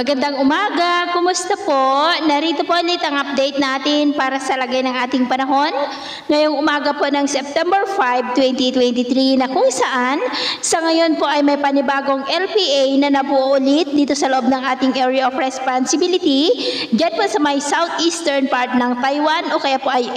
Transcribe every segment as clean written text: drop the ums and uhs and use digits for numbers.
Magandang umaga, kumusta po? Narito po ulit ang update natin para sa lagay ng ating panahon ngayong umaga po ng September 5, 2023 na kung saan sa ngayon po ay may panibagong LPA na nabuo ulit dito sa loob ng ating area of responsibility dyan po sa may southeastern part ng Taiwan o kaya po ay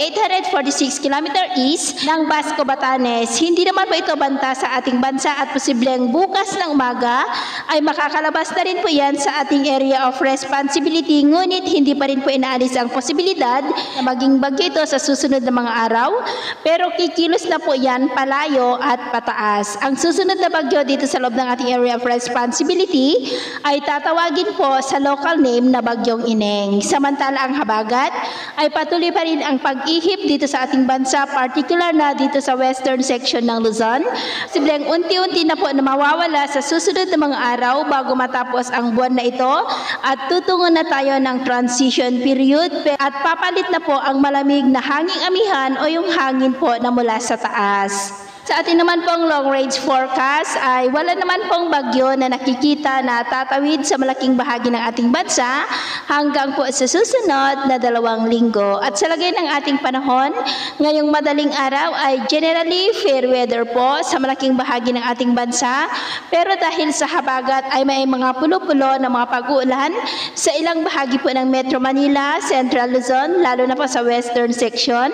846 km east ng Basco, Batanes. Hindi naman po ito banta sa ating bansa at posibleng bukas ng umaga ay makakalabas na rin po yan sa ating area of responsibility, ngunit hindi pa rin po inaalis ang posibilidad na maging bagyo ito sa susunod na mga araw, pero kikilos na po yan palayo at pataas. Ang susunod na bagyo dito sa loob ng ating area of responsibility ay tatawagin po sa local name na Bagyong Ineng. Samantala ang habagat ay patuloy pa rin ang pag-ihip dito sa ating bansa, particular na dito sa western section ng Luzon. Posibleng unti-unti na po na mawawala sa susunod na mga araw bago matapos ang buwan na ito at tutungo na tayo ng transition period at papalit na po ang malamig na hanging amihan o yung hangin po na mula sa taas. Sa atin naman pong long range forecast ay wala naman pong bagyo na nakikita na tatawid sa malaking bahagi ng ating bansa hanggang po sa susunod na 2 linggo. At sa lagay ng ating panahon, ngayong madaling araw ay generally fair weather po sa malaking bahagi ng ating bansa. Pero dahil sa habagat ay may mga pulo-pulo na mga pag-uulan sa ilang bahagi po ng Metro Manila, Central Luzon, lalo na po sa western section,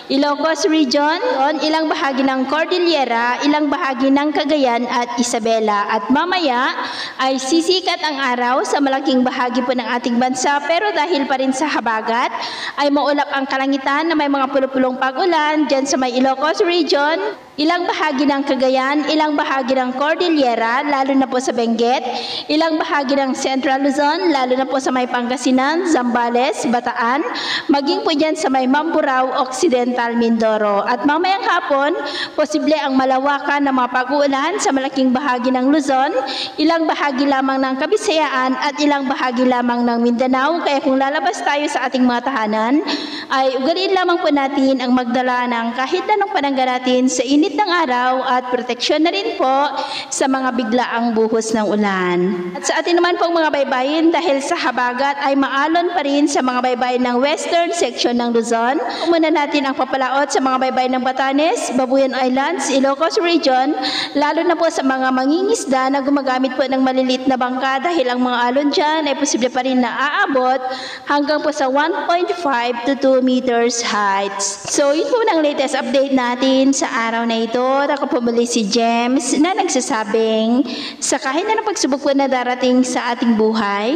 Ilocos region, ilang bahagi ng Cordillera, ilang bahagi ng Cagayan at Isabela. At mamaya ay sisikat ang araw sa malaking bahagi po ng ating bansa, pero dahil pa rin sa habagat ay maulap ang kalangitan na may mga pulupulong pag-ulan dyan sa may Ilocos region, ilang bahagi ng Cagayan, ilang bahagi ng Cordillera, lalo na po sa Benguet, ilang bahagi ng Central Luzon, lalo na po sa may Pangasinan, Zambales, Bataan, maging po dyan sa may Mamburao, Occidental, Mindoro. At mamayang hapon, posible ang malawakan na mga pag-uulan sa malaking bahagi ng Luzon, ilang bahagi lamang ng Kabisayaan at ilang bahagi lamang ng Mindanao. Kaya kung lalabas tayo sa ating mga tahanan, ay ugaliin lamang po natin ang magdala ng kahit anong panangga natin sa init ng araw at proteksyon na rin po sa mga biglaang buhos ng ulan. At sa atin naman pong mga baybayin, dahil sa habagat ay maalon pa rin sa mga baybayin ng western section ng Luzon. Umuna natin ang papalaot sa mga baybayin ng Batanes, Babuyan Islands, Ilocos region, lalo na po sa mga mangingisda na gumagamit po ng maliliit na bangka dahil ang mga alon dyan ay posible pa rin na aabot hanggang po sa 1.5 to 2 meters heights. So yun po ang latest update natin sa araw na ito. Ako po muli si James na nagsasabing sa kahit na pagsubok po na darating sa ating buhay,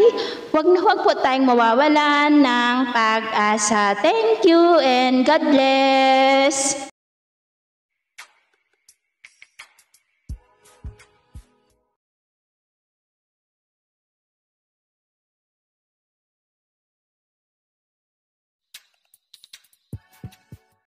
huwag po tayong mawawalan ng pag-asa. Thank you and God bless!